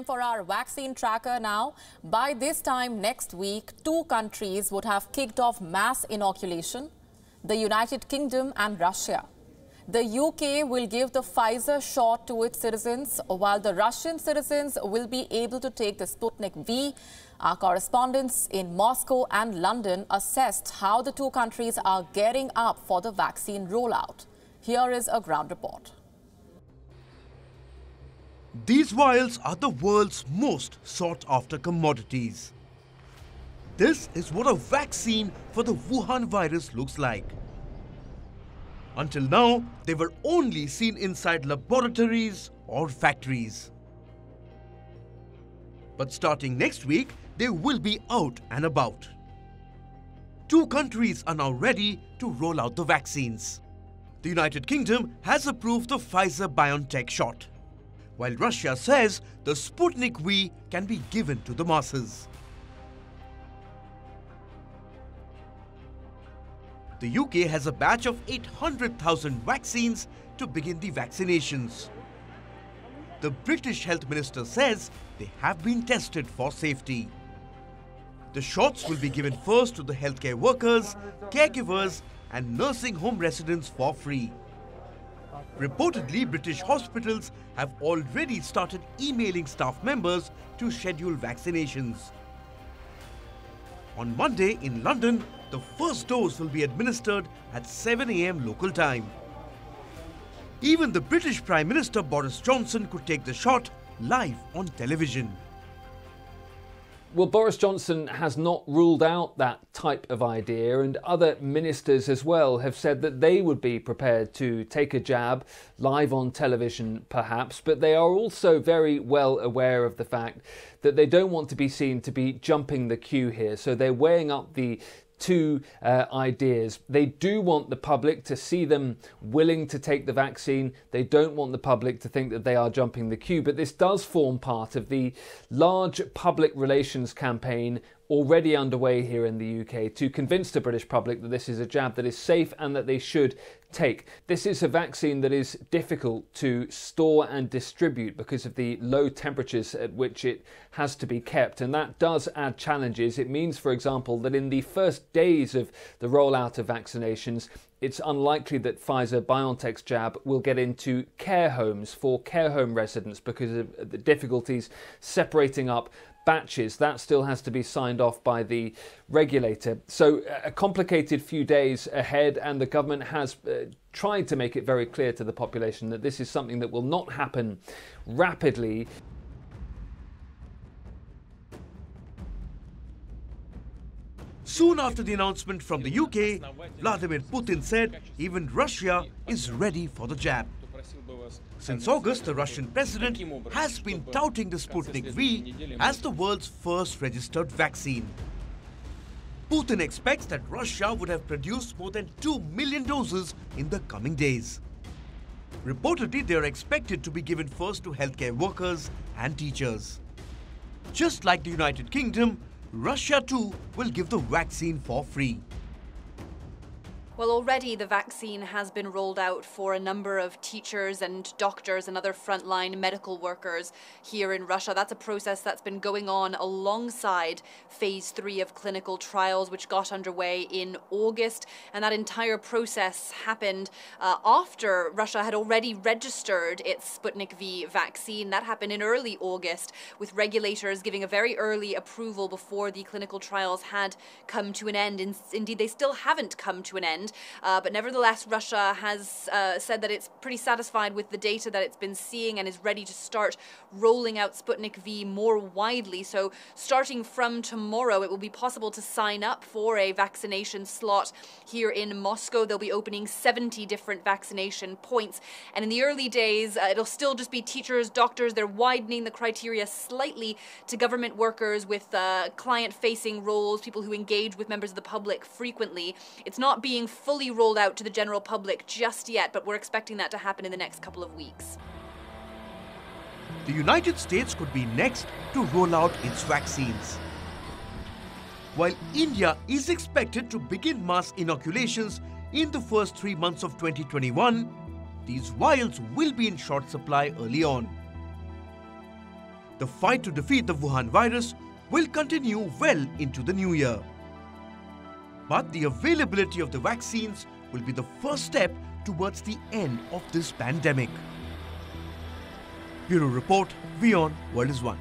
for our vaccine tracker now. By this time next week, 2 countries would have kicked off mass inoculation, the United Kingdom and Russia. The UK will give the Pfizer shot to its citizens, while the Russian citizens will be able to take the Sputnik V. Our correspondents in Moscow and London assessed how the 2 countries are gearing up for the vaccine rollout. Here is a ground report. These vials are the world's most sought-after commodities. This is what a vaccine for the Wuhan virus looks like. Until now, they were only seen inside laboratories or factories. But starting next week, they will be out and about. 2 countries are now ready to roll out the vaccines. The United Kingdom has approved the Pfizer-BioNTech shot, while Russia says the Sputnik V can be given to the masses. The UK has a batch of 800,000 vaccines to begin the vaccinations. The British Health Minister says they have been tested for safety. The shots will be given first to the healthcare workers, caregivers and nursing home residents for free. Reportedly, British hospitals have already started emailing staff members to schedule vaccinations. On Monday in London, the first dose will be administered at 7 AM local time. Even the British Prime Minister Boris Johnson could take the shot live on television. Well, Boris Johnson has not ruled out that type of idea, and other ministers as well have said that they would be prepared to take a jab live on television perhaps, but they are also very well aware of the fact that they don't want to be seen to be jumping the queue here, so they're weighing up the 2 ideas. They do want the public to see them willing to take the vaccine. They don't want the public to think that they are jumping the queue, but this does form part of the large public relations campaign already underway here in the UK to convince the British public that this is a jab that is safe and that they should take. This is a vaccine that is difficult to store and distribute because of the low temperatures at which it has to be kept, and that does add challenges. It means, for example, that in the first days of the rollout of vaccinations, it's unlikely that Pfizer-BioNTech's jab will get into care homes for care home residents because of the difficulties separating up batches. That still has to be signed off by the regulator. So a complicated few days ahead, and the government has tried to make it very clear to the population that this is something that will not happen rapidly. Soon after the announcement from the UK, Vladimir Putin said even Russia is ready for the jab. Since August, the Russian president has been touting the Sputnik V as the world's first registered vaccine. Putin expects that Russia would have produced more than 2 million doses in the coming days. Reportedly, they are expected to be given first to healthcare workers and teachers. Just like the United Kingdom, Russia too will give the vaccine for free. Well, already the vaccine has been rolled out for a number of teachers and doctors and other frontline medical workers here in Russia. That's a process that's been going on alongside phase 3 of clinical trials, which got underway in August. And that entire process happened after Russia had already registered its Sputnik V vaccine. That happened in early August, with regulators giving a very early approval before the clinical trials had come to an end. Indeed, they still haven't come to an end. But nevertheless, Russia has said that it's pretty satisfied with the data that it's been seeing and is ready to start rolling out Sputnik V more widely. So starting from tomorrow, it will be possible to sign up for a vaccination slot here in Moscow. They'll be opening 70 different vaccination points. And in the early days, it'll still just be teachers, doctors. They're widening the criteria slightly to government workers with client-facing roles, people who engage with members of the public frequently. It's not being fully rolled out to the general public just yet, but we're expecting that to happen in the next couple of weeks. The United States could be next to roll out its vaccines. While India is expected to begin mass inoculations in the first 3 months of 2021, these vials will be in short supply early on. the fight to defeat the Wuhan virus will continue well into the new year. But the availability of the vaccines will be the first step towards the end of this pandemic. Bureau Report, WION, World is One.